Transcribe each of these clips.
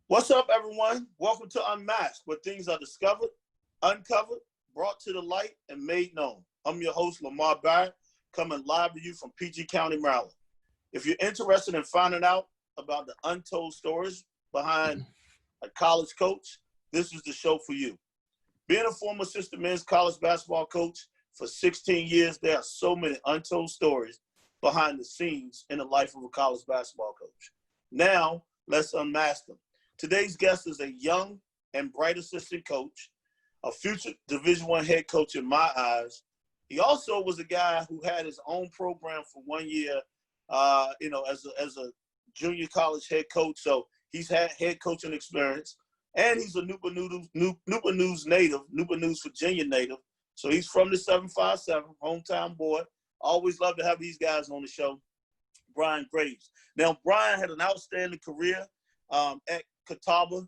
What's up, everyone? Welcome to Unmasked, where things are discovered, uncovered, brought to the light, and made known. I'm your host, Lamar Barrett, coming live to you from PG County, Maryland. If you're interested in finding out about the untold stories behind a college coach, this is the show for you. Being a former assistant men's college basketball coach for 16 years, there are so many untold stories behind the scenes in the life of a college basketball coach. Now, let's unmask them. Today's guest is a young and bright assistant coach, a future Division I head coach in my eyes. He also was a guy who had his own program for 1 year, as a junior college head coach. So he's had head coaching experience, and he's a Newport News native, Newport News, Virginia native. So he's from the 757, hometown boy. Always love to have these guys on the show. Brian Graves. Now, Brian had an outstanding career at Catawba,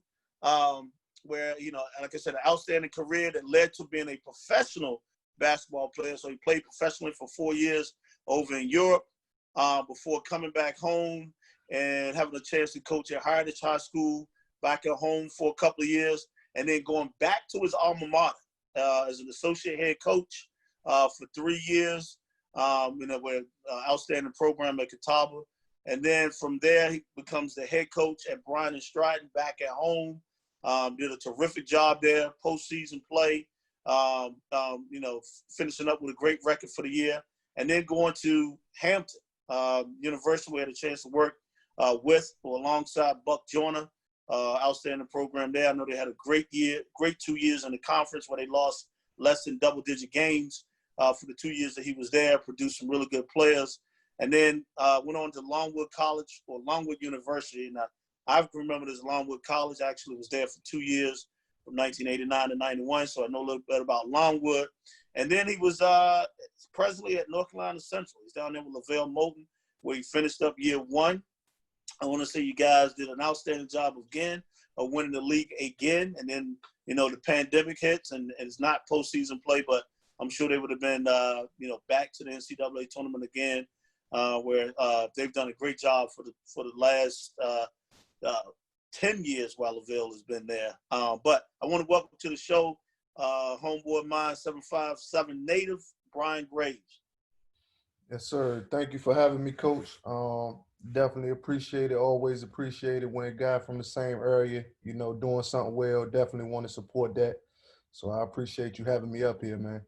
where, like I said, an outstanding career that led to being a professional basketball player. So he played professionally for 4 years over in Europe before coming back home and having a chance to coach at Heritage High School back at home for a couple of years, and then going back to his alma mater as an associate head coach for 3 years, with outstanding program at Catawba. And then from there, he becomes the head coach at Bryan and Stratton back at home. Did a terrific job there, postseason play, finishing up with a great record for the year. And then going to Hampton University, we had a chance to work with or alongside Buck Joyner, outstanding program there. I know they had a great 2 years in the conference where they lost less than double-digit games for the 2 years that he was there, produced some really good players. And then went on to Longwood College or Longwood University. And I remember this Longwood College. I actually was there for 2 years from 1989 to 91, so I know a little bit about Longwood. And then he was presently at North Carolina Central. He's down there with LaVelle Moulton, where he finished up year one. I want to say you guys did an outstanding job again of winning the league again. And then, the pandemic hits and it's not postseason play, but I'm sure they would have been, back to the NCAA tournament again. Where they've done a great job for the last 10 years while LaVelle has been there. But I want to welcome to the show homeboy of mine, 757 native, Brian Graves. Yes, sir. Thank you for having me, Coach. Definitely appreciate it. Always appreciate it when a guy from the same area, doing something well. Definitely want to support that. So I appreciate you having me up here, man.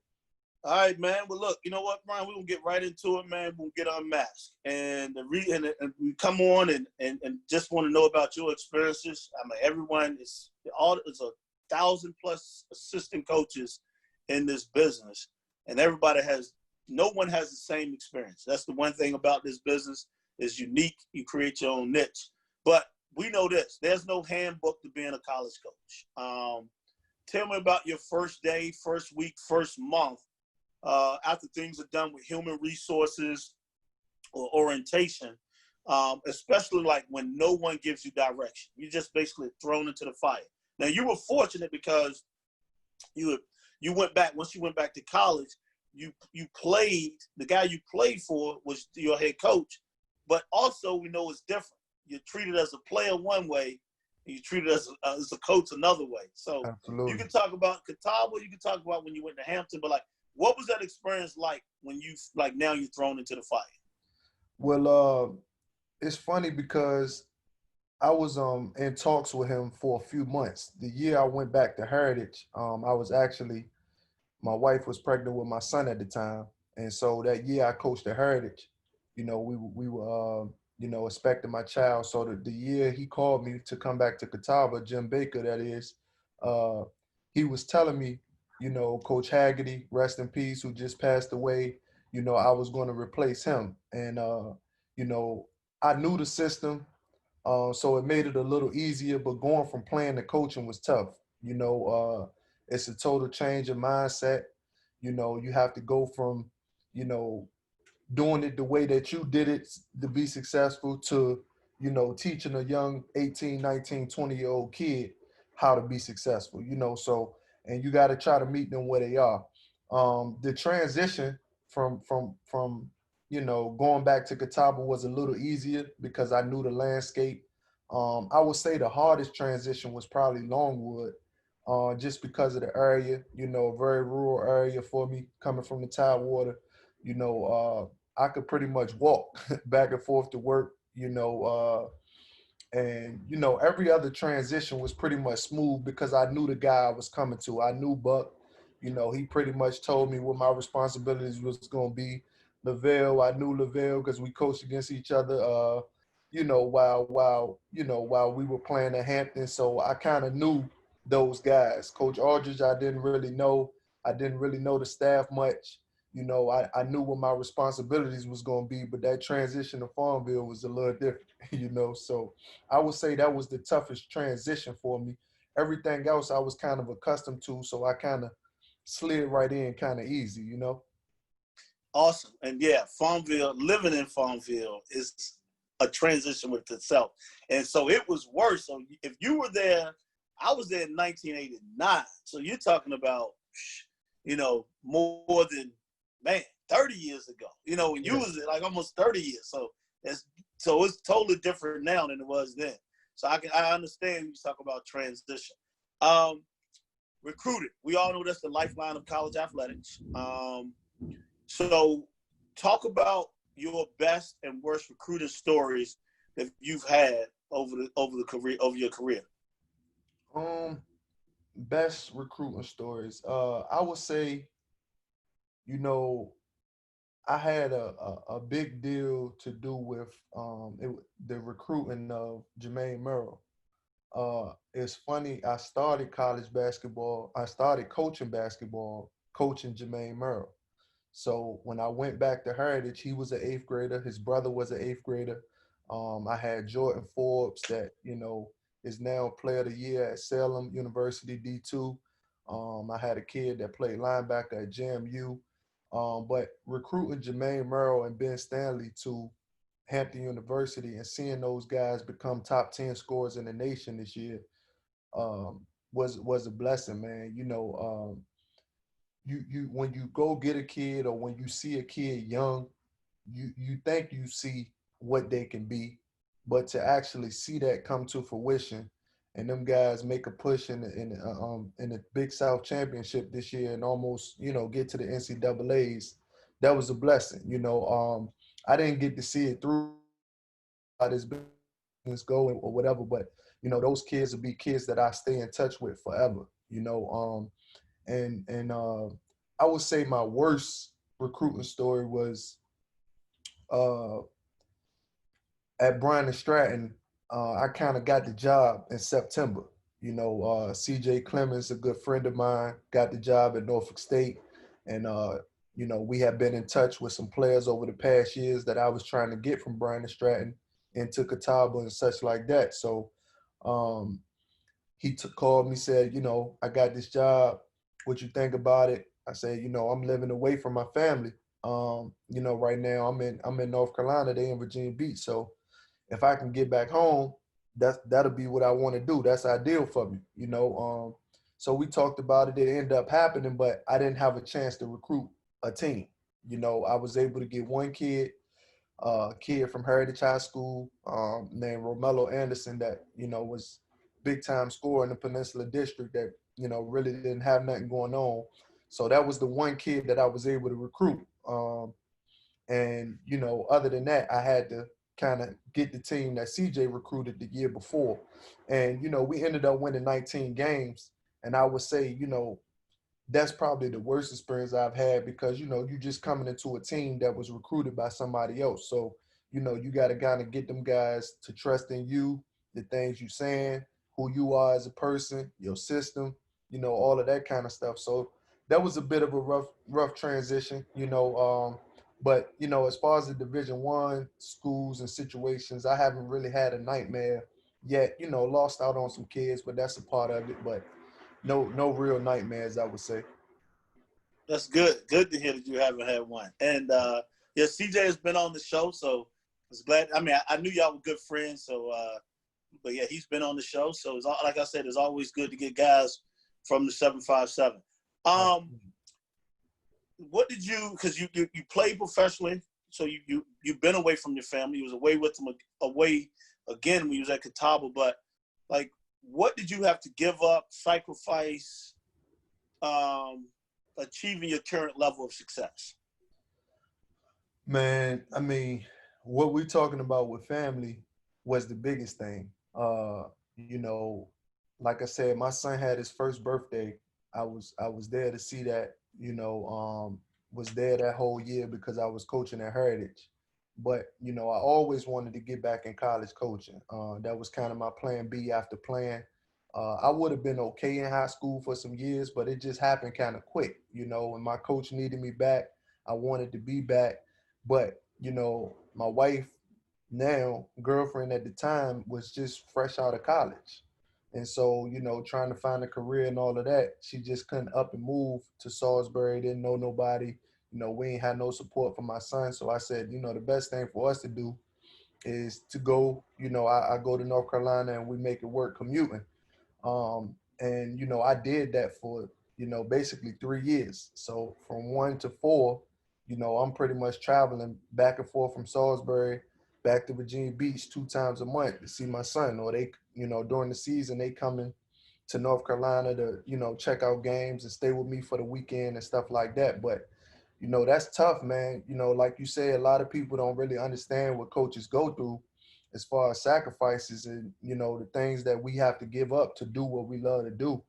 All right, man. Well, look, you know what, Brian? We're going to get right into it, man. We'll get unmasked. And we come on and just want to know about your experiences. I mean, everyone is a 1,000+ assistant coaches in this business. And no one has the same experience. That's the one thing about this business is unique. You create your own niche. But we know this. There's no handbook to being a college coach. Tell me about your first day, first week, first month. After things are done with human resources or orientation, especially like when no one gives you direction. You're just basically thrown into the fire. Now, you were fortunate because you went back, once you went back to college, you played, the guy you played for was your head coach, but also we know it's different. You're treated as a player one way, and you're treated as a coach another way. So Absolutely. You can talk about Catawba, you can talk about when you went to Hampton, but what was that experience like when now you're thrown into the fire? Well, it's funny because I was in talks with him for a few months. The year I went back to Heritage, my wife was pregnant with my son at the time. And so that year I coached at Heritage, we were, expecting my child. So the year he called me to come back to Catawba, Jim Baker, that is, he was telling me, Coach Haggerty, rest in peace, who just passed away, I was going to replace him. And, I knew the system, so it made it a little easier, but going from playing to coaching was tough. It's a total change of mindset. You have to go from, doing it the way that you did it to be successful to, teaching a young 18, 19, 20-year-old kid how to be successful, so, and you got to try to meet them where they are. The transition from going back to Catawba was a little easier because I knew the landscape. I would say the hardest transition was probably Longwood, just because of the area, very rural area for me coming from the Tidewater. I could pretty much walk back and forth to work, and every other transition was pretty much smooth because I knew the guy I was coming to. I knew Buck. He pretty much told me what my responsibilities was going to be. Lavelle, I knew Lavelle because we coached against each other. While we were playing at Hampton, so I kind of knew those guys. Coach Aldridge, I didn't really know. I didn't really know the staff much. I knew what my responsibilities was going to be, but that transition to Farmville was a little different. So I would say that was the toughest transition for me. Everything else I was kind of accustomed to, so I kind of slid right in kind of easy. Awesome. And yeah, Farmville, living in Farmville is a transition with itself. And so it was worse. So if you were there, I was there in 1989. So you're talking about, more than, 30 years ago. When you was there, like almost 30 years. So it's totally different now than it was then. So I understand you talk about transition. Recruited. We all know that's the lifeline of college athletics. So talk about your best and worst recruiting stories that you've had over your career. Best recruiting stories. I would say, I had a big deal to do with the recruiting of Jermaine Merrill. It's funny. I started college basketball. I started coaching basketball, coaching Jermaine Merrill. So when I went back to Heritage, he was an eighth grader. His brother was an eighth grader. I had Jordan Forbes that, is now player of the year at Salem University D2. I had a kid that played linebacker at JMU. But recruiting Jermaine Merrill and Ben Stanley to Hampton University and seeing those guys become top 10 scorers in the nation this year was a blessing, man. You when you go get a kid or when you see a kid young, you think you see what they can be, but to actually see that come to fruition and them guys make a push in the Big South Championship this year and almost get to the NCAA's, that was a blessing. I didn't get to see it through how this business go or whatever, but those kids will be kids that I stay in touch with forever. And I would say my worst recruiting story was uh, at Bryan and Stratton. I kind of got the job in September. CJ Clemens, a good friend of mine, got the job at Norfolk State, and we have been in touch with some players over the past years that I was trying to get from Bryan and Stratton into Catawba and such like that. So um, he called me, said, I got this job. What you think about it? I said, I'm living away from my family. Right now I'm in North Carolina. They in Virginia Beach. So if I can get back home, that'll be what I want to do. That's ideal for me. So we talked about it. It ended up happening, but I didn't have a chance to recruit a team. I was able to get one kid from Heritage High School named Romello Anderson that, was big time scorer in the Peninsula District that, really didn't have nothing going on. So that was the one kid that I was able to recruit. And, other than that, I had to kind of get the team that CJ recruited the year before. And, we ended up winning 19 games. And I would say, that's probably the worst experience I've had because, you just coming into a team that was recruited by somebody else. So, you got to kind of get them guys to trust in you, the things you saying, who you are as a person, your system, all of that kind of stuff. So that was a bit of a rough transition, but, as far as the Division I schools and situations, I haven't really had a nightmare yet, lost out on some kids, but that's a part of it. But no real nightmares, I would say. That's good. Good to hear that you haven't had one. And yeah, CJ has been on the show, so I was glad. I mean, I knew y'all were good friends, so but yeah, he's been on the show. So it's like I said, it's always good to get guys from the 757. What did you? Because you played professionally, so you've been away from your family. You was away with them again when you was at Catawba, but like, what did you have to give up, sacrifice, achieving your current level of success? Man, I mean, what we're talking about with family was the biggest thing. You know, like I said, my son had his first birthday. I was there to see that, was there that whole year because I was coaching at Heritage. But, I always wanted to get back in college coaching. That was kind of my plan B after playing. I would have been okay in high school for some years, but it just happened kind of quick. When my coach needed me back, I wanted to be back. But, my wife now, girlfriend at the time, was just fresh out of college. And so, trying to find a career and all of that, she just couldn't up and move to Salisbury, didn't know nobody. We ain't had no support for my son. So I said, the best thing for us to do is to go, I go to North Carolina and we make it work commuting. And I did that for basically 3 years. So from 1 to 4, I'm pretty much traveling back and forth from Salisbury back to Virginia Beach 2 times a month to see my son. Or they, during the season they coming to North Carolina to check out games and stay with me for the weekend and stuff like that. But that's tough, man. Like you say, a lot of people don't really understand what coaches go through as far as sacrifices and the things that we have to give up to do what we love to do.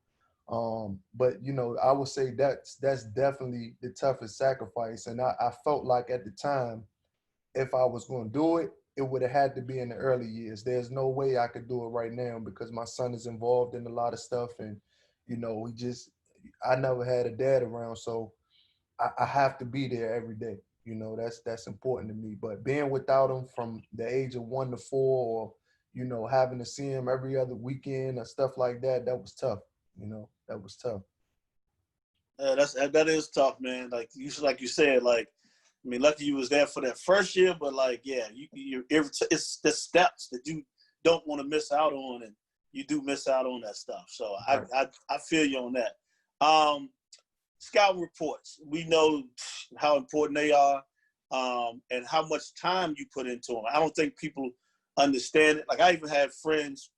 But I would say that's definitely the toughest sacrifice. And I felt like at the time, if I was going to do it, it would have had to be in the early years. There's no way I could do it right now because my son is involved in a lot of stuff, and we just I never had a dad around, so I have to be there every day. That's important to me. But being without him from the age of 1 to 4, or having to see him every other weekend or stuff like that, that was tough. That was tough. That is tough, man. Like you said, like, I mean, lucky you was there for that first year, but like, yeah, it's the steps that you don't want to miss out on, and you do miss out on that stuff. So Right. I feel you on that. Scouting reports, we know how important they are, and how much time you put into them. I don't think people understand it. Like, I even had friends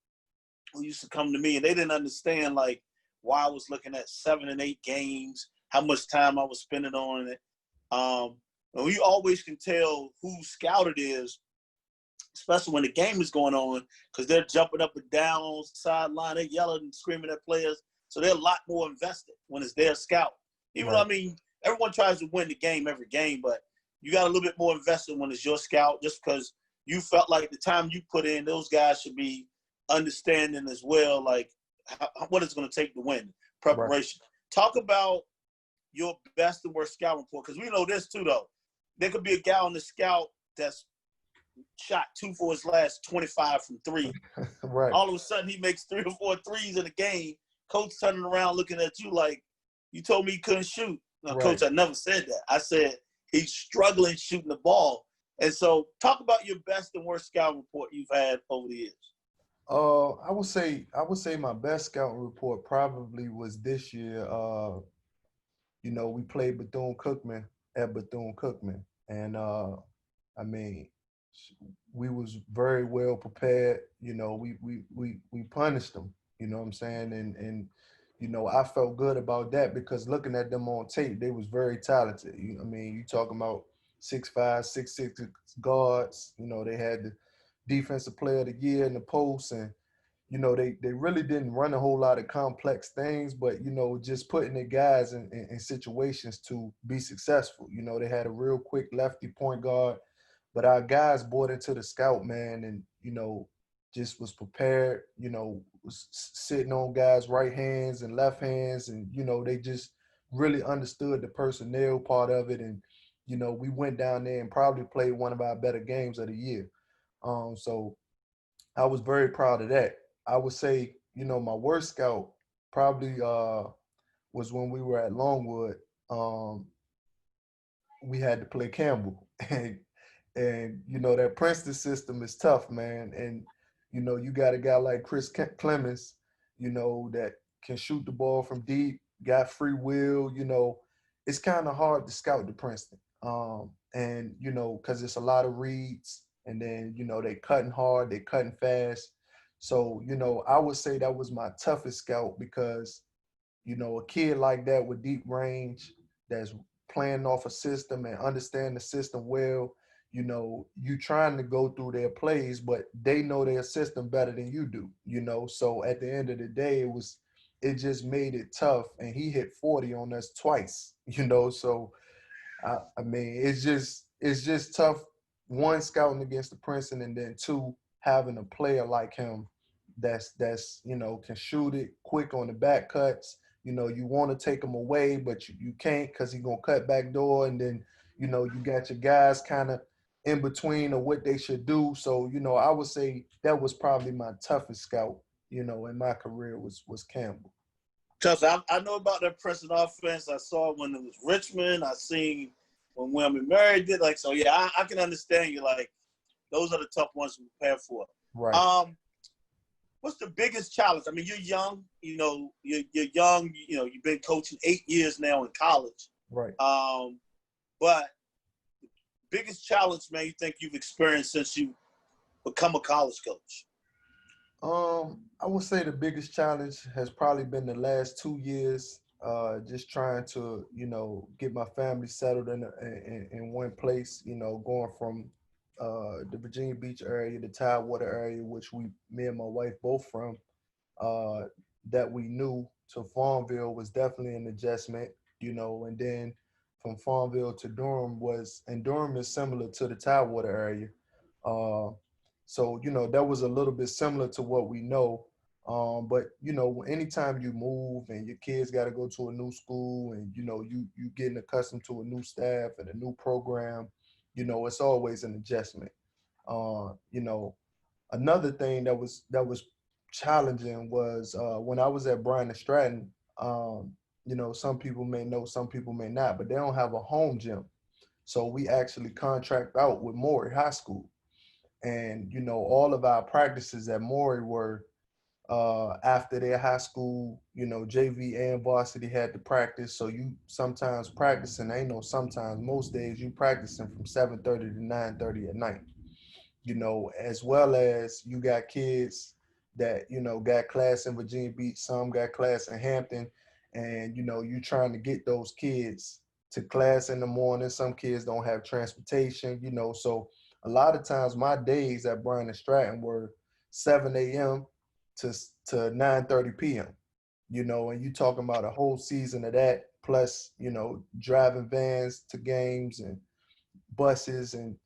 who used to come to me and they didn't understand like why I was looking at 7 and 8 games, how much time I was spending on it. And we always can tell who scouted is, especially when the game is going on, because they're jumping up and down sideline, they're yelling and screaming at players. So they're a lot more invested when it's their scout. Even though, Right. I mean, everyone tries to win the game every game, but you got a little bit more invested when it's your scout, just because you felt like the time you put in, those guys should be understanding as well, like what it's going to take to win, Right. preparation. Talk about your best and worst scout report, because we know this too, though. There could be a guy on the scout that's shot 2 for his last 25 from 3. Right. All of a sudden, he makes 3 or 4 threes in a game. Coach turning around looking at you like, you told me he couldn't shoot. No, Right. Coach, I never said that. I said he's struggling shooting the ball. And so talk about your best and worst scout report you've had over the years. I would say my best scouting report probably was this year. We played Bethune-Cookman at Bethune-Cookman, and I mean, we was very well prepared. We punished them. You know what I'm saying? And I felt good about that because looking at them on tape, they was very talented. You talking about 6'5", 6'6" guards. They had the defensive player of the year in the post, and they really didn't run a whole lot of complex things, but just putting the guys in situations to be successful. They had a real quick lefty point guard, but our guys bought into the scout, man, and just was prepared. Was sitting on guys' right hands and left hands, and they just really understood the personnel part of it, and we went down there and probably played one of our better games of the year. So I was very proud of that. I would say, my worst scout probably was when we were at Longwood. Um, we had to play Campbell, and that Princeton system is tough, man. And you got a guy like Chris Clemens, that can shoot the ball from deep, got free will. It's kind of hard to scout the Princeton, and because it's a lot of reads. and then they cutting hard, they cutting fast. So I would say that was my toughest scout because a kid like that with deep range that's playing off a system and understand the system well, you trying to go through their plays, but they know their system better than you do. So at the end of the day, it just made it tough. And he hit 40 on us twice. So I mean, it's just tough. One, scouting against the Princeton, and then two, having a player like him that's can shoot it quick on the back cuts. You want to take him away, but you can't because he's gonna cut back door, and then you got your guys kind of in between of what they should do. So I would say that was probably my toughest scout. In my career was Campbell. Because I know about that Princeton offense. I saw it when it was Richmond. I seen when William and Mary did. Like, so yeah, I can understand you. Like, those are the tough ones to prepare for. Right. What's the biggest challenge? I mean, you're young. You're young. You've been coaching 8 years now in college. Right. But the biggest challenge, man, you think you've experienced since you become a college coach? I would say the biggest challenge has probably been the last 2 years. Just trying to, get my family settled in one place. Going from the Virginia Beach area, the Tidewater area, which me and my wife both from, uh, that we knew, to Farmville was definitely an adjustment. And then from Farmville to Durham is similar to the Tidewater area. Uh, so, that was a little bit similar to what we know. But anytime you move and your kids got to go to a new school, and you getting accustomed to a new staff and a new program, it's always an adjustment. Another thing that was challenging was when I was at Bryan and Stratton. Some people may know, some people may not, but they don't have a home gym, so we actually contract out with Maury High School. And all of our practices at Maury were after their high school. JV and varsity had to practice, so you sometimes practicing, ain't no sometimes, most days you practicing from 7:30 to 9:30 at night. As well as you got kids that got class in Virginia Beach, some got class in Hampton, and you trying to get those kids to class in the morning. Some kids don't have transportation. So a lot of times my days at Bryan and Stratton were 7 a.m. to 9:30 p.m. And you talking about a whole season of that, plus driving vans to games and buses, and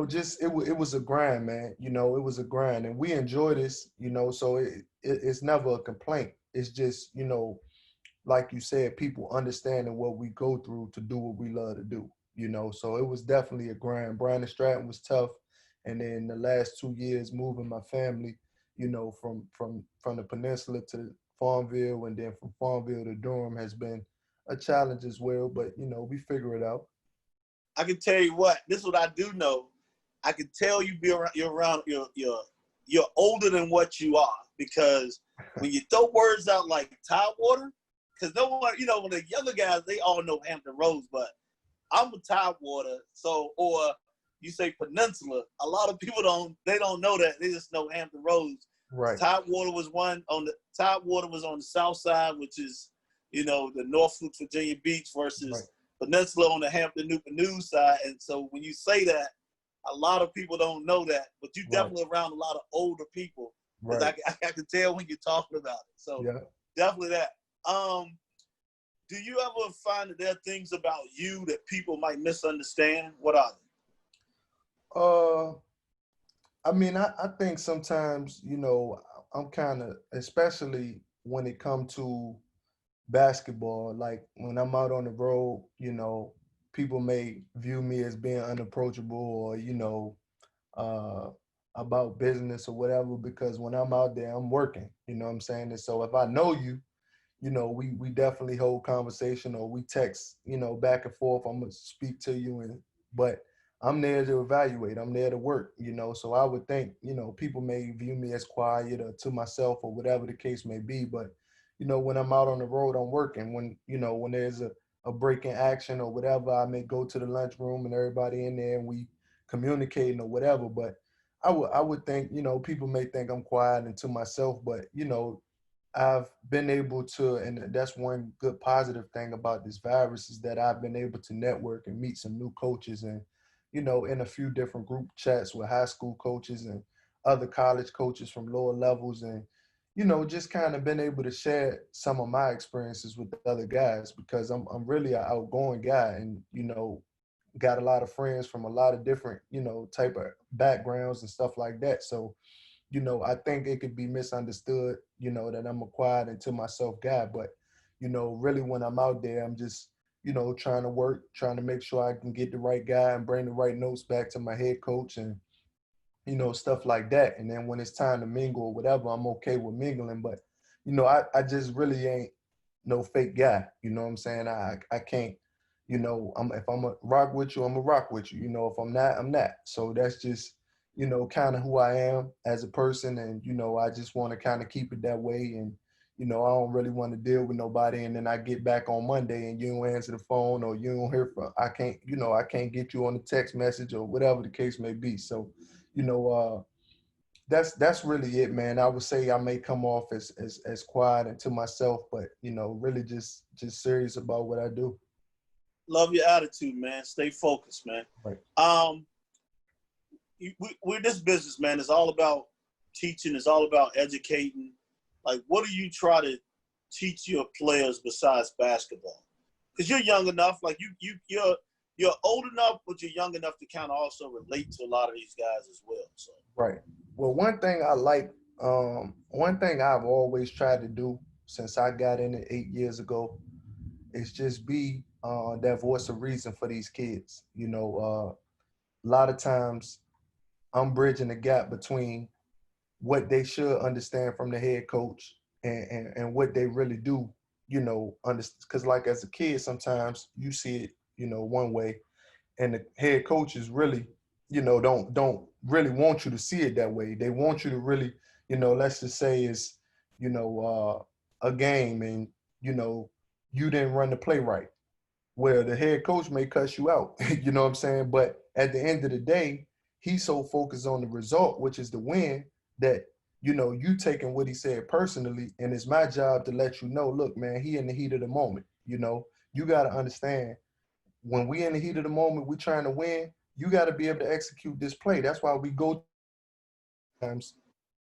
just it was a grind, man. It was a grind, and we enjoy this. So it's never a complaint. It's just like you said, people understanding what we go through to do what we love to do. So it was definitely a grind. Bryan and Stratton was tough, and then the last 2 years moving my family, from the peninsula to Farmville, and then from Farmville to Durham has been a challenge as well. But we figure it out. I can tell you what. This is what I do know. I can tell you're older than what you are, because when you throw words out like Tidewater, because no one, when the younger guys, they all know Hampton Roads, but I'm a Tidewater. So, or you say Peninsula, a lot of people don't know that. They just know Hampton Roads. Right. Tidewater was on the south side, which is, the Norfolk, Virginia Beach versus Right. Peninsula on the Hampton Newport News side. And so when you say that, a lot of people don't know that, but you definitely around a lot of older people. Because Right. I can tell when you're talking about it. So definitely that. Do you ever find that there are things about you that people might misunderstand? What are I mean, I think sometimes, I'm kind of, especially when it comes to basketball, like when I'm out on the road, people may view me as being unapproachable, or, uh, about business or whatever, because when I'm out there, I'm working, you know what I'm saying? And so if I know you, we definitely hold conversation, or we text, back and forth. I'm gonna speak to you, but I'm there to evaluate. I'm there to work, So I would think, people may view me as quiet or to myself or whatever the case may be. But, when I'm out on the road, I'm working. When there's a break in action or whatever, I may go to the lunchroom and everybody in there, and we communicating or whatever. But I would think, people may think I'm quiet and to myself, but I've been able to, and that's one good positive thing about this virus is that I've been able to network and meet some new coaches and, in a few different group chats with high school coaches and other college coaches from lower levels and, just kind of been able to share some of my experiences with the other guys because I'm really an outgoing guy and, got a lot of friends from a lot of different, type of backgrounds and stuff like that. So, I think it could be misunderstood, that I'm a quiet and to myself guy. But, really when I'm out there, I'm just, trying to work, trying to make sure I can get the right guy and bring the right notes back to my head coach and, stuff like that. And then when it's time to mingle or whatever, I'm okay with mingling. But, I just really ain't no fake guy. You know what I'm saying? I can't, if I'm a rock with you, I'm a rock with you. If I'm not, I'm not. So that's just, kind of who I am as a person. And, I just want to kind of keep it that way. And, I don't really want to deal with nobody. And then I get back on Monday and you don't answer the phone or you don't hear from, I can't get you on the text message or whatever the case may be. So, you know, that's really it, man. I would say I may come off as quiet and to myself, but really just serious about what I do. Love your attitude, man. Stay focused, man. Right. We're this business, man. It's all about teaching. It's all about educating. Like, what do you try to teach your players besides basketball? Because you're young enough. Like you're old enough, but you're young enough to kind of also relate to a lot of these guys as well. So. Right. Well, one thing I've always tried to do since I got in it 8 years ago is just be that voice of reason for these kids. A lot of times I'm bridging the gap between what they should understand from the head coach and what they really do, understand. Because like as a kid, sometimes you see it, one way, and the head coaches really, don't really want you to see it that way. They want you to really, let's just say it's, a game and, you didn't run the play right. Where the head coach may cuss you out, you know what I'm saying? But at the end of the day, he's so focused on the result, which is the win, that you taking what he said personally, and it's my job to let you know, look, man, he in the heat of the moment. You got to understand when we in the heat of the moment, we trying to win. You got to be able to execute this play. That's why we go times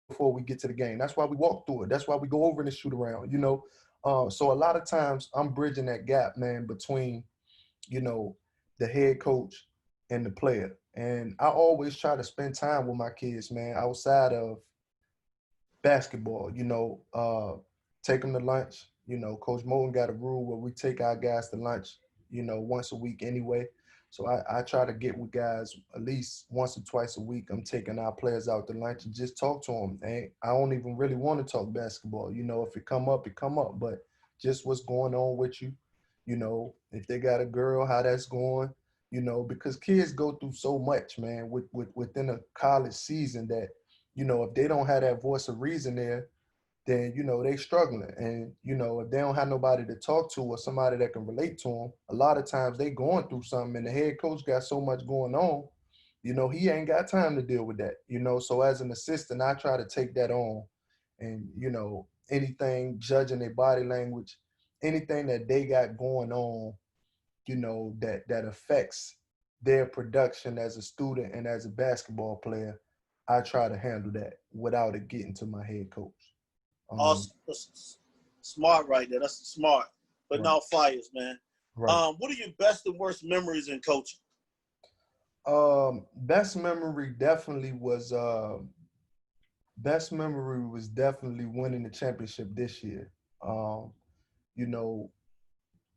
before we get to the game. That's why we walk through it. That's why we go over and shoot around. So a lot of times I'm bridging that gap, man, between the head coach and the player. And I always try to spend time with my kids, man, outside of basketball, take them to lunch. Coach Moten got a rule where we take our guys to lunch, once a week anyway. So I try to get with guys at least once or twice a week. I'm taking our players out to lunch and just talk to them. And I don't even really want to talk basketball. If it come up, it come up. But just what's going on with you, if they got a girl, how that's going, because kids go through so much, man, within a college season that, if they don't have that voice of reason there, then, they struggling. And, if they don't have nobody to talk to or somebody that can relate to them, a lot of times they going through something and the head coach got so much going on, he ain't got time to deal with that, So as an assistant, I try to take that on and, anything judging their body language, anything that they got going on, that affects their production as a student and as a basketball player, I try to handle that without it getting to my head coach. Awesome. That's smart right there. That's smart. But Right. now fires, man. Right. What are your best and worst memories in coaching? Best memory definitely was winning the championship this year. You know,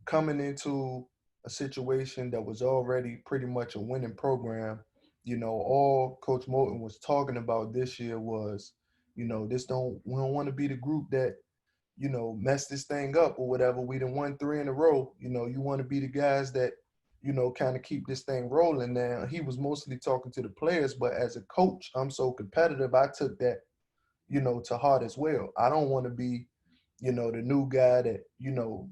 coming into a situation that was already pretty much a winning program, all Coach Moten was talking about this year was, we don't want to be the group that, mess this thing up or whatever. We done won 3 in a row. You want to be the guys that, kind of keep this thing rolling. Now, he was mostly talking to the players, but as a coach, I'm so competitive. I took that, to heart as well. I don't want to be, the new guy that,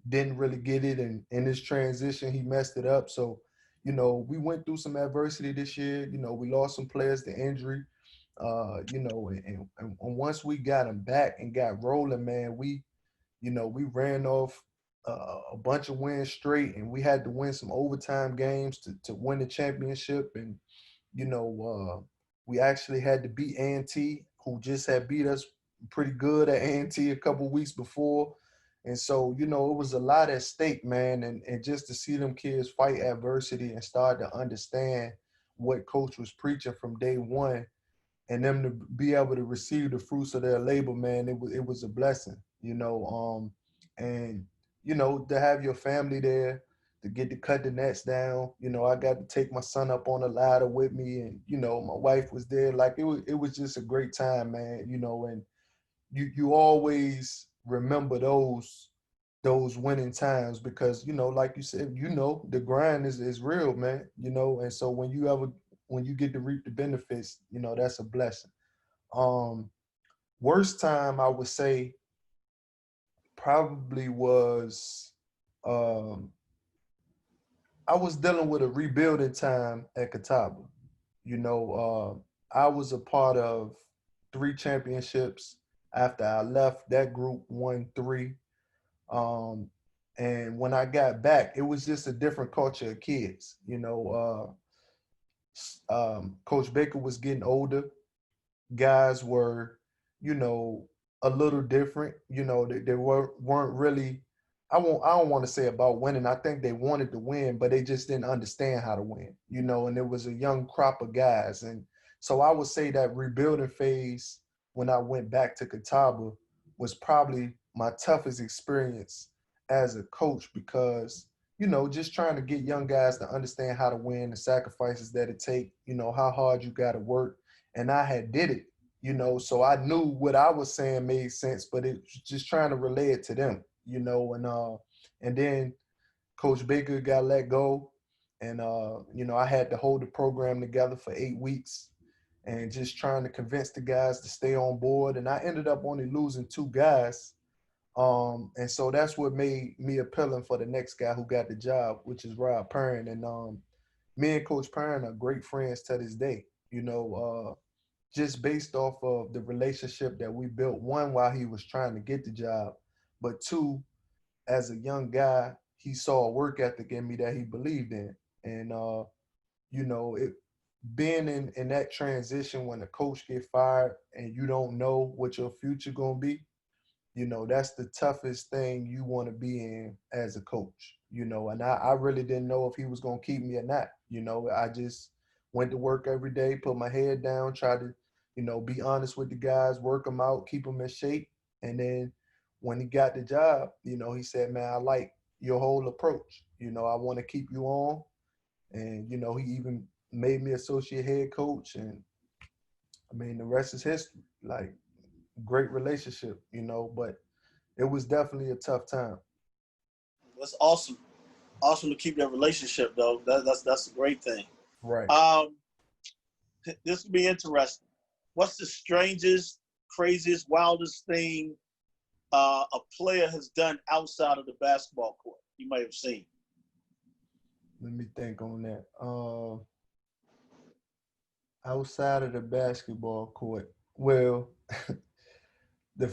didn't really get it. And in this transition, he messed it up. So, we went through some adversity this year. We lost some players to injury. And once we got them back and got rolling, man, we ran off a bunch of wins straight, and we had to win some overtime games to win the championship. And we actually had to beat A&T, who just had beat us pretty good at A&T a couple weeks before. And so, it was a lot at stake, man. And just to see them kids fight adversity and start to understand what coach was preaching from day one, and them to be able to receive the fruits of their labor, man, it was a blessing, and to have your family there, to get to cut the nets down. I got to take my son up on a ladder with me, and my wife was there. Like it was just a great time, man. And you always remember those winning times, because like you said, the grind is real, man. And so when you get to reap the benefits, that's a blessing. um Worst time I would say probably was, um I was dealing with a rebuilding time at Catawba. I was a part of 3 championships. After I left, that group won 3. Um, and when I got back, it was just a different culture of kids. Coach Baker was getting older. Guys were, you know, a little different. They weren't really. I don't want to say about winning. I think they wanted to win, but they just didn't understand how to win. And it was a young crop of guys, and so I would say that rebuilding phase when I went back to Catawba was probably my toughest experience as a coach, because just trying to get young guys to understand how to win, the sacrifices that it take, how hard you got to work. And I had did it, so I knew what I was saying made sense, but it was just trying to relay it to them, and then Coach Baker got let go, and I had to hold the program together for 8 weeks, and just trying to convince the guys to stay on board. And I ended up only losing 2 guys. And so that's what made me appealing for the next guy who got the job, which is Rob Perrin. And me and Coach Perrin are great friends to this day. Just based off of the relationship that we built, one, while he was trying to get the job, but two, as a young guy, he saw a work ethic in me that he believed in. And it being in that transition when a coach get fired and you don't know what your future gonna be, that's the toughest thing you want to be in as a coach. And I really didn't know if he was gonna keep me or not. I just went to work every day, put my head down, tried to, be honest with the guys, work them out, keep them in shape. And then when he got the job, he said, man, I like your whole approach. I want to keep you on. And, he even made me associate head coach. And I mean, the rest is history. Like, great relationship, but it was definitely a tough time. That's awesome. Awesome to keep that relationship though. That's a great thing. Right. This will be interesting. What's the strangest, craziest, wildest thing a player has done outside of the basketball court you might have seen? Let me think on that. Outside of the basketball court, well, the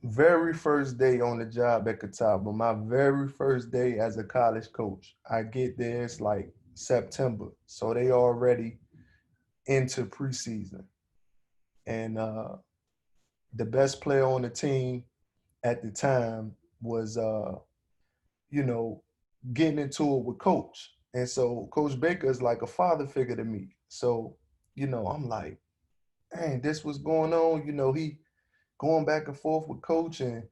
very first day on the job at Catawba, my very first day as a college coach, I get there, it's like September. So they already into preseason. And the best player on the team at the time was, you know, getting into it with coach. And so Coach Baker is like a father figure to me. So, I'm like, dang, this was going on. He going back and forth with coach, and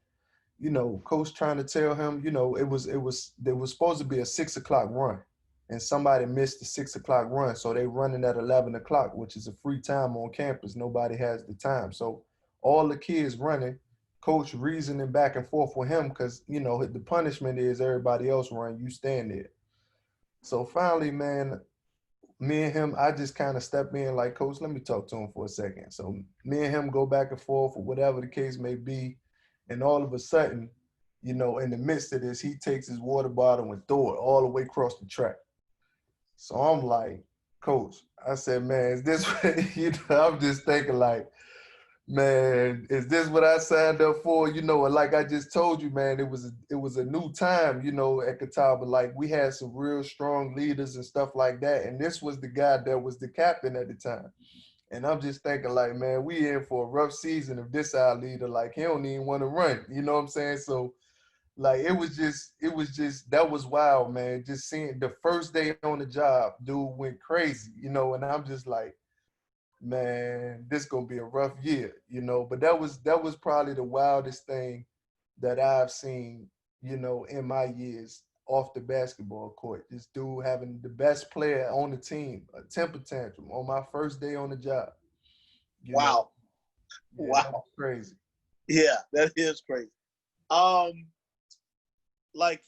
coach trying to tell him, there was supposed to be a 6 o'clock run, and somebody missed the 6 o'clock run, so they running at 11 o'clock, which is a free time on campus. Nobody has the time, so all the kids running. Coach reasoning back and forth with him because the punishment is everybody else run, you stand there. So finally, man, me and him, I just kind of step in like, coach, let me talk to him for a second. So me and him go back and forth or whatever the case may be. And all of a sudden, in the midst of this, he takes his water bottle and throw it all the way across the track. So I'm like, Coach, I said, man, is this what, I'm just thinking like, man, is this what I signed up for? And like I just told you, man, it was a new time, at Catawba. Like we had some real strong leaders and stuff like that. And this was the guy that was the captain at the time. And I'm just thinking like, man, we in for a rough season if this our leader, like he don't even want to run. You know what I'm saying? So like it was just that was wild, man. Just seeing the first day on the job, dude went crazy, and I'm just like, man, this gonna be a rough year. But that was probably the wildest thing that I've seen, in my years off the basketball court. This dude having the best player on the team, a temper tantrum on my first day on the job. You know, Wow. yeah, that was Wow. crazy. Yeah, that is crazy. Um, like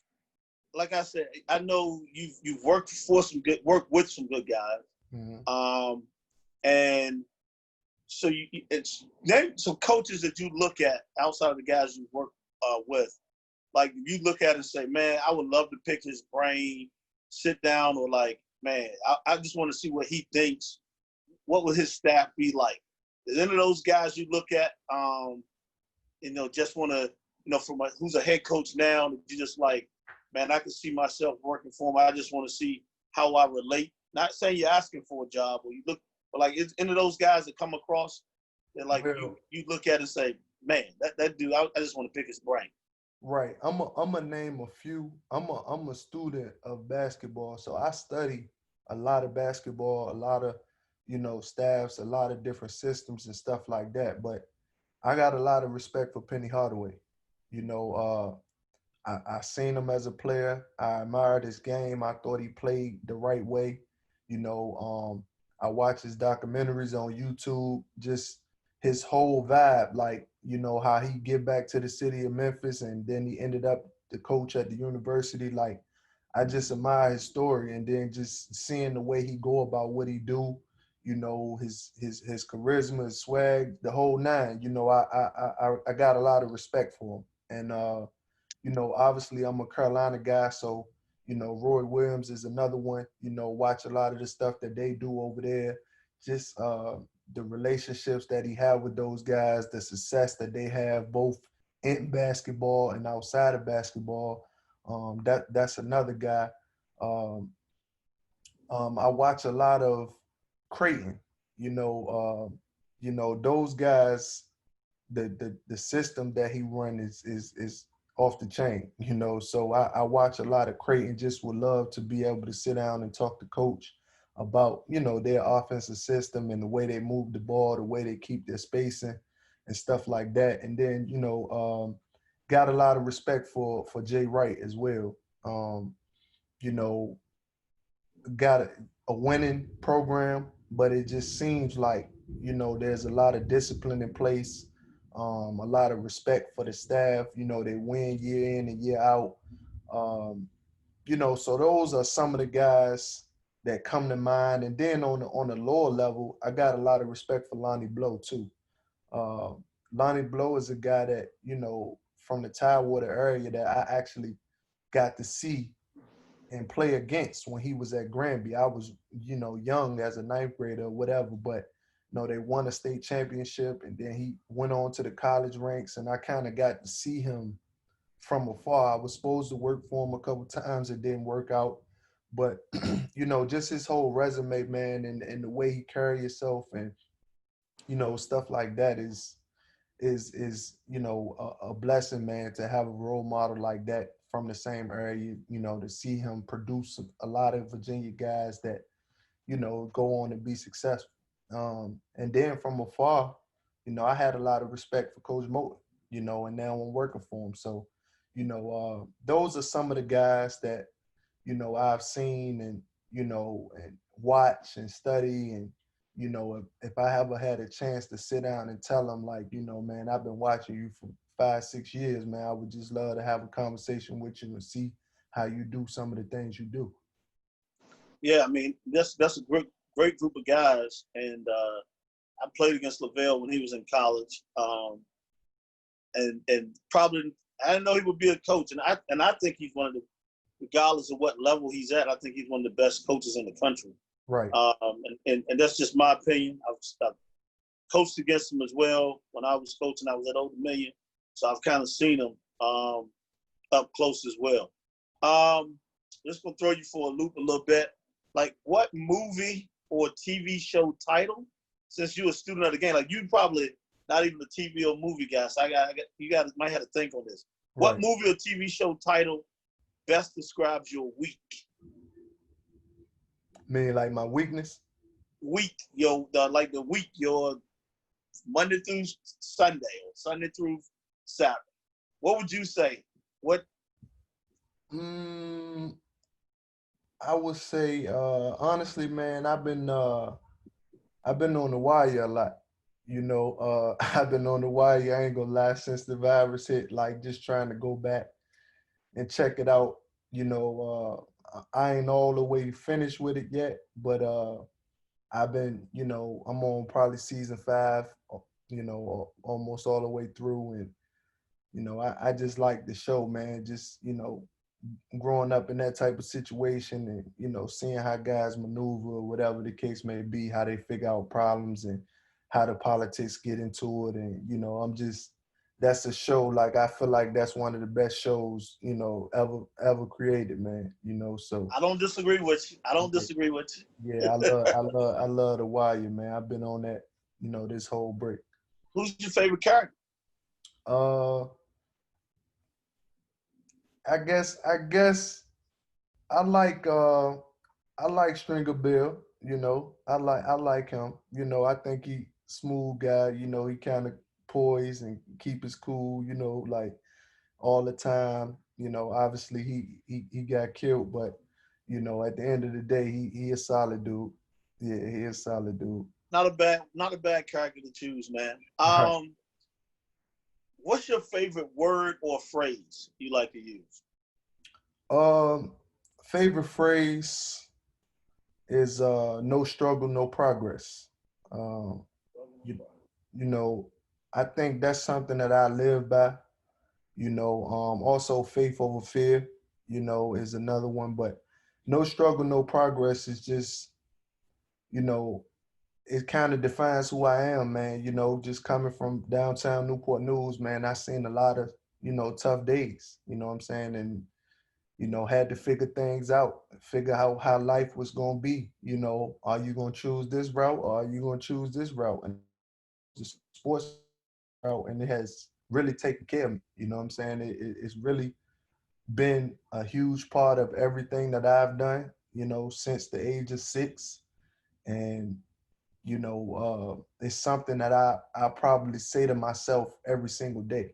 like I said, I know you've worked with some good guys. Mhm. And so it's name some coaches that you look at outside of the guys you work with. Like you look at it and say, man, I would love to pick his brain, sit down, or like, man, I just want to see what he thinks. What would his staff be like? Is any of those guys you look at, just want to, who's a head coach now, that you just like, man, I can see myself working for him. I just want to see how I relate. Not saying you're asking for a job, or you look, but like it's any of those guys that come across that like Well, you look at and say, man, that dude, I just want to pick his brain. right. I'm a name a few. I'm a student of basketball, so I study a lot of basketball, a lot of staffs, a lot of different systems and stuff like that. But I got a lot of respect for Penny Hardaway. You know, I seen him as a player. I admired his game. I thought he played the right way. I watch his documentaries on YouTube. Just his whole vibe, like how he get back to the city of Memphis, and then he ended up the coach at the university. Like I just admire his story, and then just seeing the way he go about what he do. His charisma, his swag, the whole nine. I got a lot of respect for him, and obviously I'm a Carolina guy, so Roy Williams is another one. Watch a lot of the stuff that they do over there. Just the relationships that he have with those guys, the success that they have both in basketball and outside of basketball. That's another guy. Um, I watch a lot of Creighton. Those guys, the system that he run is off the chain. So I watch a lot of Creighton. Just would love to be able to sit down and talk to coach about their offensive system and the way they move the ball, the way they keep their spacing and stuff like that. And then got a lot of respect for Jay Wright as well. You know got a winning program, but it just seems like there's a lot of discipline in place, a lot of respect for the staff. They win year in and year out. Um, so those are some of the guys that come to mind. And then on the lower level, I got a lot of respect for Lonnie Blow too. Uh, Lonnie Blow is a guy that from the Tidewater area that I actually got to see and play against when he was at Granby. I was, young as a ninth grader or whatever, but they won a state championship, and then he went on to the college ranks, and I kind of got to see him from afar. I was supposed to work for him a couple times. It didn't work out. But, just his whole resume, man, and the way he carry himself and, stuff like that is a blessing, man, to have a role model like that from the same area. To see him produce a lot of Virginia guys that go on to be successful. And then from afar, I had a lot of respect for Coach Moten, and now I'm working for him. So those are some of the guys that I've seen and and watch and study. And if I ever had a chance to sit down and tell them, like, man, I've been watching you for 5-6 years, man, I would just love to have a conversation with you and see how you do some of the things you do. Yeah, I mean that's a great group of guys, and I played against Lavelle when he was in college, and probably I didn't know he would be a coach, and I think he's one of regardless of what level he's at, I think he's one of the best coaches in the country. Right. And that's just my opinion. I've coached against him as well. When I was coaching, I was at Old Dominion, so I've kind of seen him up close as well. Just gonna throw you for a loop a little bit. Like, what movie or TV show title? Since you're a student of the game, like you probably not even a TV or movie guy, so might have to think on this. What Right. movie or TV show title best describes your week? Meaning like my weakness? Week, your Monday through Sunday or Sunday through Saturday. What would you say? What? I would say, honestly, man, I've been on the wire a lot. I've been on the wire, I ain't gonna lie, since the virus hit, like just trying to go back and check it out. I ain't all the way finished with it yet, but I've been, I'm on probably season 5, almost all the way through. And, I just like the show, man. Just, growing up in that type of situation and, seeing how guys maneuver, whatever the case may be, how they figure out problems and how the politics get into it. And, that's a show, like, I feel like that's one of the best shows, ever created, man, so. I don't disagree with you. Yeah, I love The Wire, man. I've been on that, this whole break. Who's your favorite character? I guess I like Stringer Bill, I like him. I think he smooth guy, he kind of poised and keep his cool, like all the time. Obviously he got killed, but at the end of the day, he a solid dude. Yeah, he is a solid dude. Not a bad character to choose, man. Right. What's your favorite word or phrase you like to use? Favorite phrase is no struggle, no progress. Um, you, I think that's something that I live by. Also faith over fear, is another one. But no struggle, no progress is just, it kind of defines who I am, man. Just coming from downtown Newport News, man, I seen a lot of, tough days, you know what I'm saying? And, had to figure things out, figure out how life was going to be. Are you going to choose this route or are you going to choose this route? And the sports route, and it has really taken care of me. You know what I'm saying? It's really been a huge part of everything that I've done, since the age of 6. And, it's something that I probably say to myself every single day.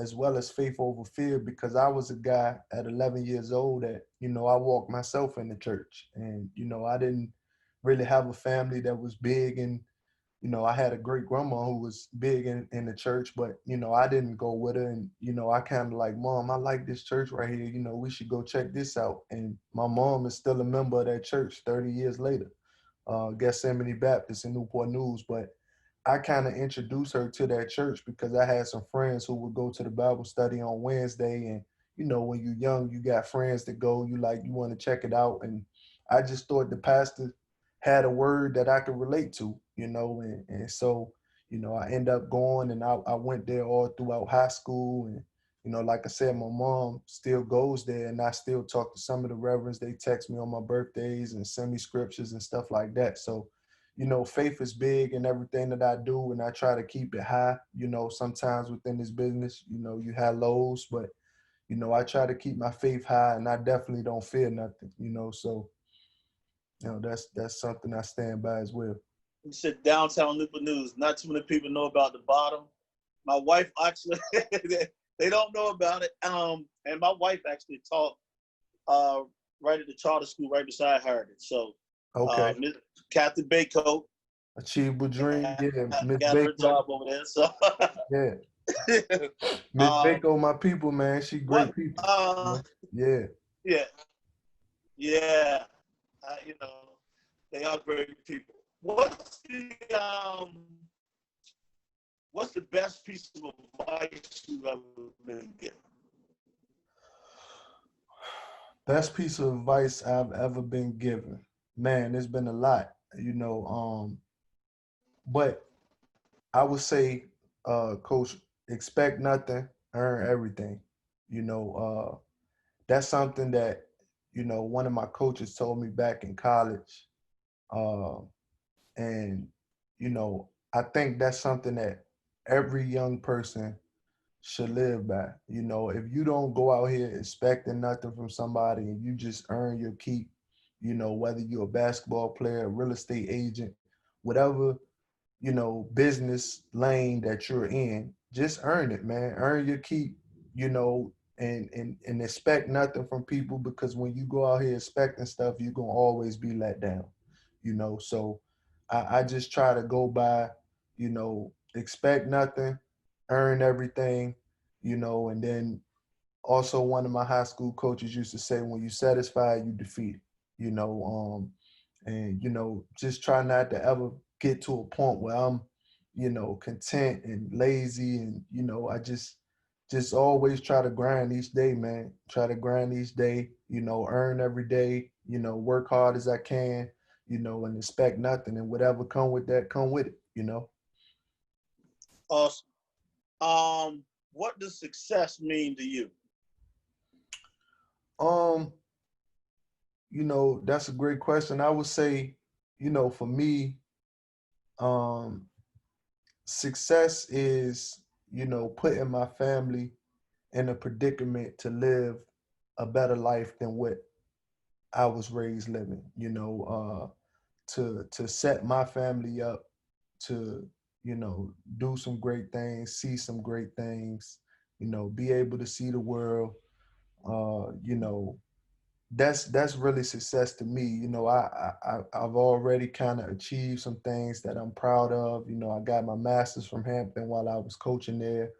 As well as faith over fear, because I was a guy at 11 years old that, I walked myself in the church. And, I didn't really have a family that was big. And, I had a great grandma who was big in the church, but, I didn't go with her. And, I kind of like, Mom, I like this church right here. We should go check this out. And my mom is still a member of that church 30 years later, Gethsemane Baptist in Newport News. But I kind of introduced her to that church because I had some friends who would go to the Bible study on Wednesday. And, when you're young, you got friends that go, you want to check it out. And I just thought the pastor had a word that I could relate to, and so, I end up going, and I went there all throughout high school. And, like I said, my mom still goes there, and I still talk to some of the reverends. They text me on my birthdays and send me scriptures and stuff like that. So, faith is big in everything that I do, and I try to keep it high. Sometimes within this business, you have lows, but, I try to keep my faith high, and I definitely don't fear nothing, so, that's something I stand by as well. You said downtown Newport News. Not too many people know about the bottom. My wife actually, they don't know about it. And my wife actually taught right at the charter school right beside Heritage. So, Okay. Miss Kathy Baycoat. Achievable dream, yeah. Miss Got her Baker. job over there. So, yeah. Miss Baker, my people, man. She great what? people. Yeah. Yeah. They are great people. What's the best piece of advice you've ever been given? Best piece of advice I've ever been given. Man, there's been a lot, but I would say, coach, expect nothing, earn everything. You know, that's something that, one of my coaches told me back in college. Uh, and, I think that's something that every young person should live by. If you don't go out here expecting nothing from somebody and you just earn your keep, whether you're a basketball player, a real estate agent, whatever, business lane that you're in, just earn it, man. Earn your keep, and expect nothing from people, because when you go out here expecting stuff, you're gonna always be let down. So I just try to go by, expect nothing, earn everything, and then also one of my high school coaches used to say, when you satisfy, you defeat. You know, and just try not to ever get to a point where I'm, content and lazy, and I just always try to grind each day, man. Try to grind each day, earn every day, work hard as I can, and expect nothing, and whatever come with that, come with it. Awesome. What does success mean to you? Um, that's a great question. I would say, for me, um, success is, putting my family in a predicament to live a better life than what I was raised living, to set my family up to, do some great things, see some great things, be able to see the world, uh, you know, that's really success to me. I've already kind of achieved some things that I'm proud of. I got my master's from Hampton while I was coaching there.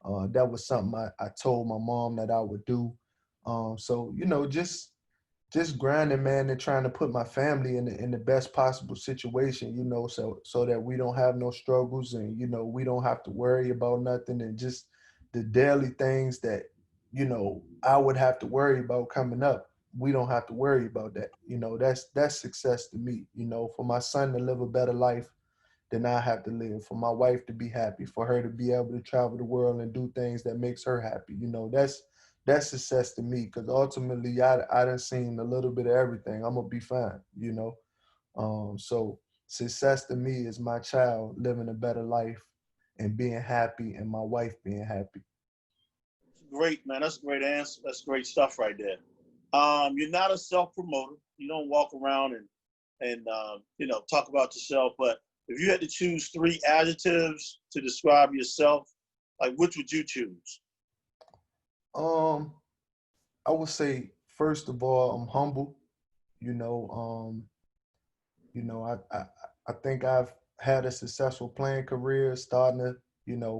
That was something I told my mom that I would do. So just grinding, man, and trying to put my family in the best possible situation, so that we don't have no struggles, and we don't have to worry about nothing, and just the daily things that I would have to worry about coming up. We don't have to worry about that. That's success to me. For my son to live a better life than I have to live, for my wife to be happy, for her to be able to travel the world and do things that makes her happy. That's success to me, because ultimately I done seen a little bit of everything. I'm gonna be fine. So success to me is my child living a better life and being happy, and my wife being happy. Great, man. That's a great answer. That's great stuff right there. You're not a self promoter. You don't walk around and talk about yourself. But if you had to choose three adjectives to describe yourself, like which would you choose? Um, I would say, first of all, I'm humble. You know, um, I think I've had a successful playing career, starting to,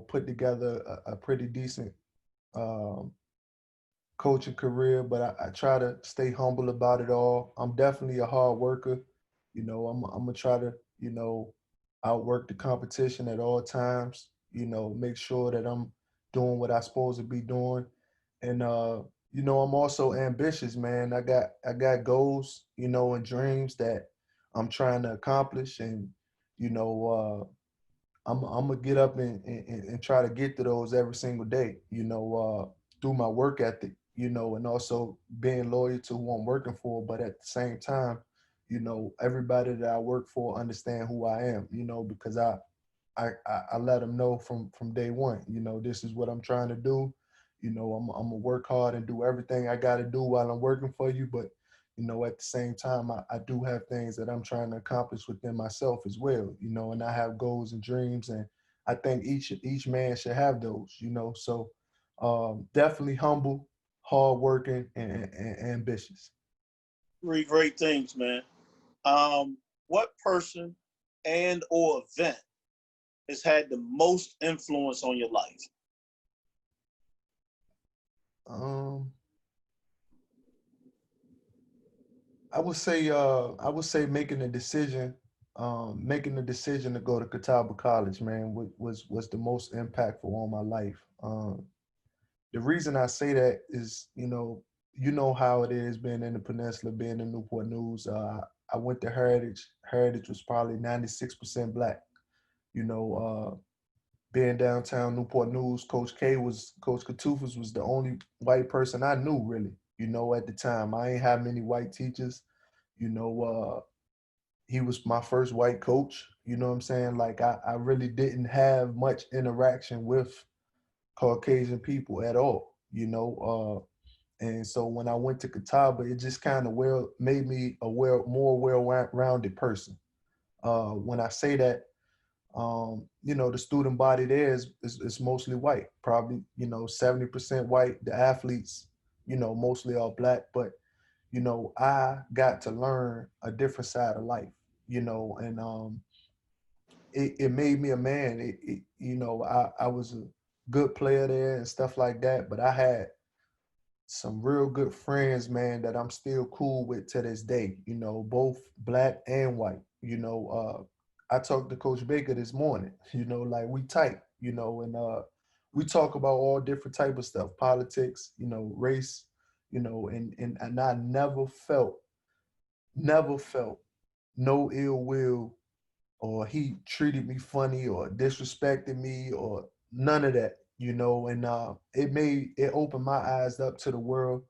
put together a pretty decent um, coaching career, but I try to stay humble about it all. I'm definitely a hard worker. I'm gonna try to, outwork the competition at all times. Make sure that I'm doing what I'm supposed to be doing, and I'm also ambitious, man. I got goals, and dreams that I'm trying to accomplish, and you know, I'm gonna get up and try to get to those every single day, through my work ethic, and also being loyal to who I'm working for. But at the same time, everybody that I work for understand who I am, because I let them know from day one, this is what I'm trying to do. I'm gonna work hard and do everything I got to do while I'm working for you. But at the same time, I do have things that I'm trying to accomplish within myself as well, and I have goals and dreams, and I think each man should have those, So definitely humble, hardworking, and ambitious. Three great things, man. What person and or event has had the most influence on your life? Um, I would say making the decision to go to Catawba College, man, was the most impactful on my life. The reason I say that is, you know how it is being in the peninsula, being in Newport News. I went to Heritage. Heritage was probably 96% black. You know, being downtown Newport News, Coach Katufas was the only white person I knew really. You know, at the time, I ain't have many white teachers. You know, he was my first white coach. You know what I'm saying? Like I really didn't have much interaction with Caucasian people at all. You know, and so when I went to Catawba, it just kind of well made me a more well-rounded person. When I say that, you know, the student body there is mostly white, probably, you know, 70% white. The athletes, you know, mostly all black, but you know, I got to learn a different side of life, you know, and it made me a man. You know, I was a good player there and stuff like that, but I had some real good friends, man, that I'm still cool with to this day, you know, both black and white. You know, I talked to Coach Baker this morning, you know, like we tight, you know, and we talk about all different type of stuff, politics, you know, race, you know, and I never felt no ill will or he treated me funny or disrespected me or none of that, you know, and it opened my eyes up to the world,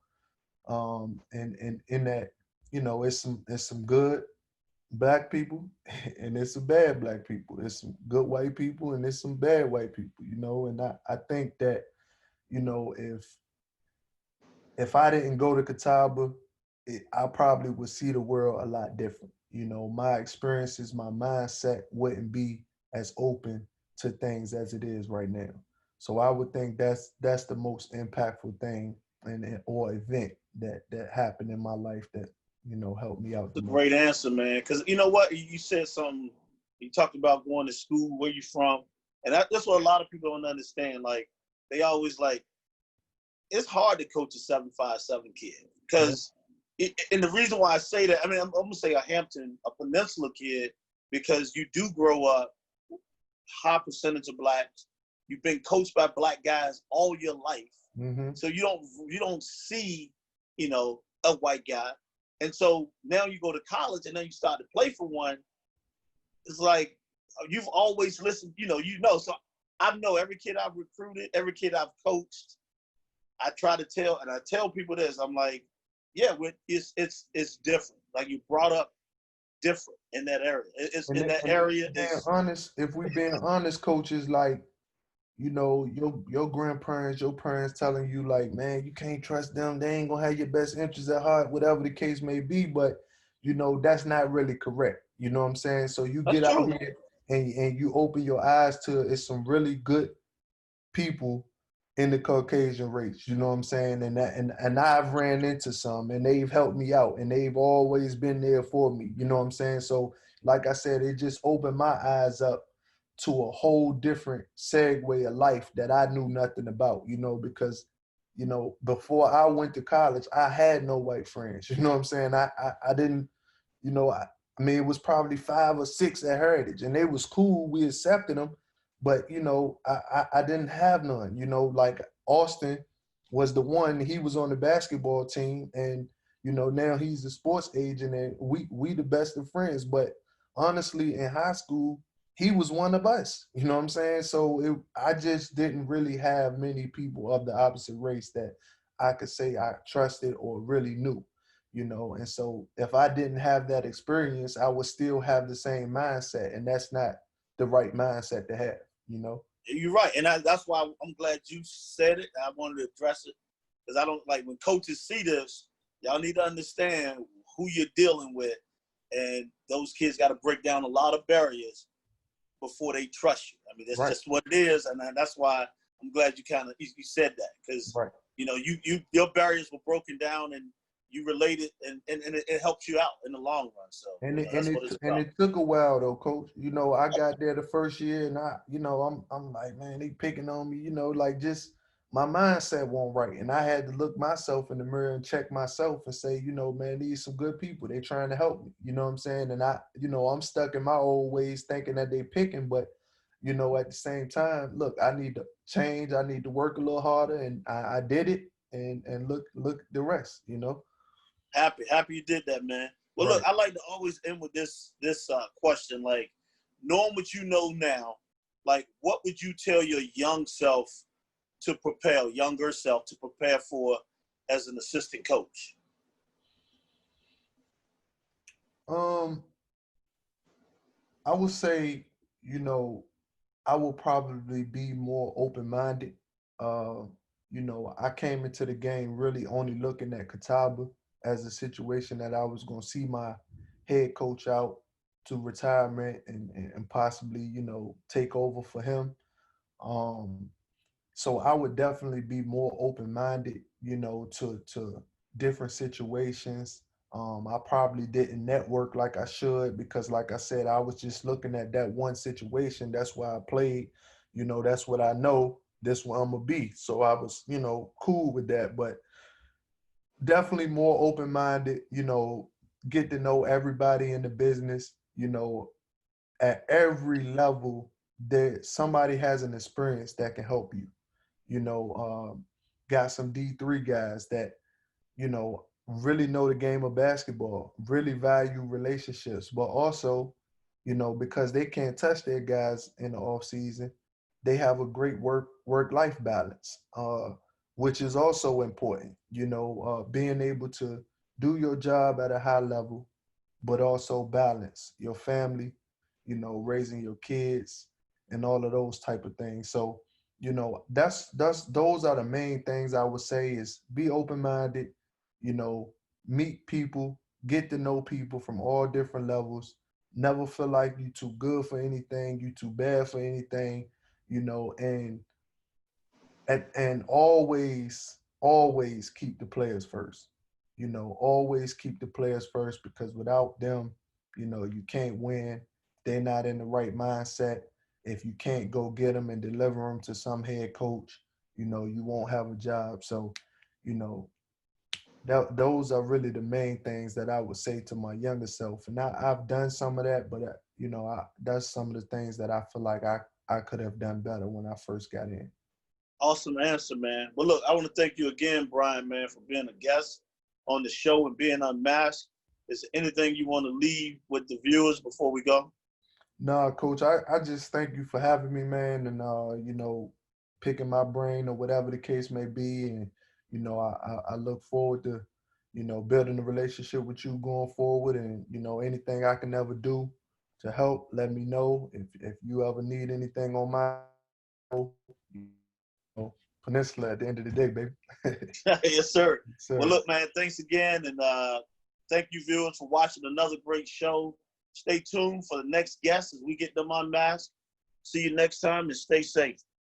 and in that, you know, it's some good black people and it's some bad black people. There's some good white people and there's some bad white people, you know, and I think that, you know, if I didn't go to Catawba, I probably would see the world a lot different. You know, my experiences, my mindset wouldn't be as open to things as it is right now. So I would think that's the most impactful thing and or event that happened in my life that, you know, helped me out the That's a most. great answer, man. Because you know what? You said something. You talked about going to school, where you from, and that's what a lot of people don't understand. Like they always like it's hard to coach a 757 kid Yeah. because, and the reason why I say that, I mean, I'm gonna say a Hampton, a Peninsula kid, because you do grow up high percentage of blacks. You've been coached by black guys all your life, Mm-hmm. so you don't see, a white guy, and so now you go to college and then you start to play for one. It's like you've always listened, So I know every kid I've recruited, every kid I've coached. I try to tell, and I tell people this. I'm like, yeah, it's different. Like you brought up different in that area. It's And in if that we area. being Is honest, if we being honest, coaches, like, you know, your grandparents, your parents telling you like, man, you can't trust them. They ain't gonna have your best interests at heart, whatever the case may be. But you know, that's not really correct. You know what I'm saying? So you that's get out true. here and you open your eyes to it's some really good people in the Caucasian race. You know what I'm saying? And I've ran into some and they've helped me out and they've always been there for me. You know what I'm saying? So like I said, it just opened my eyes up to a whole different segue of life that I knew nothing about, you know, because, you know, before I went to college, I had no white friends. You know what I'm saying? I didn't, you know, I mean, it was probably 5 or 6 at Heritage, and they was cool. We accepted them, but you know, I didn't have none. You know, like Austin was the one. He was on the basketball team, and you know, now he's a sports agent, and we the best of friends. But honestly, in high school, he was one of us. You know what I'm saying? So I just didn't really have many people of the opposite race that I could say I trusted or really knew, you know. And so if I didn't have that experience, I would still have the same mindset, and that's not the right mindset to have, you know. You're right, and that's why I'm glad you said it. I wanted to address it because I don't like when coaches see this. Y'all need to understand who you're dealing with, and those kids got to break down a lot of barriers before they trust you. I mean, that's Right. just what it is, and that's why I'm glad you said that because Right. your barriers were broken down and you related, and it helps you out in the long run. So And it, and that's it what it's and about. it took a while though, coach. You know, I got there the first year, and you know, I'm like, man, they picking on me. You know, like just my mindset won't right, and I had to look myself in the mirror and check myself and say, you know, man, these some good people. They trying to help me. You know what I'm saying? And you know, I'm stuck in my old ways, thinking that they picking, but you know, at the same time, look, I need to change. I need to work a little harder, and I did it. and look the rest, you know. Happy you did that, man. Well, Right. look, I like to always end with this question. Like, knowing what you know now, like, what would you tell your younger self to prepare for as an assistant coach? Um, I would say, you know, I will probably be more open-minded. Uh, I came into the game really only looking at Catawba as a situation that I was going to see my head coach out to retirement and possibly, take over for him. Um, so I would definitely be more open-minded, to different situations. I probably didn't network like I should because, like I said, I was just looking at that one situation. That's why I played. That's what I know. This what I'm gonna be. So I was, cool with that. But definitely more open-minded. Get to know everybody in the business. At every level, there somebody has an experience that can help you. you know, got some D3 guys that, really know the game of basketball, really value relationships, but also, because they can't touch their guys in the off season, they have a great work-life balance, which is also important, being able to do your job at a high level, but also balance your family, raising your kids and all of those type of things. So, that's those are the main things I would say is be open-minded, you know, meet people, get to know people from all different levels, never feel like you too good for anything, you too bad for anything, and always keep the players first. Always keep the players first because without them, you can't win. They're not in the right mindset. If you can't go get them and deliver them to some head coach, you won't have a job. So, you know, those are really the main things that I would say to my younger self. And I've done some of that, but that's some of the things that I feel like I could have done better when I first got in. Awesome answer, man. Well, look, I want to thank you again, Brian, man, for being a guest on the show and being unmasked. Is there anything you want to leave with the viewers before we go? Nah, coach, I just thank you for having me, man, and picking my brain or whatever the case may be. And, I look forward to, building a relationship with you going forward. And, anything I can ever do to help, let me know. If you ever need anything on my peninsula at the end of the day, baby. Yes, sir. Well, So look, man, thanks again. And thank you, viewers, for watching another great show. Stay tuned for the next guest as we get them unmasked. See you next time and stay safe.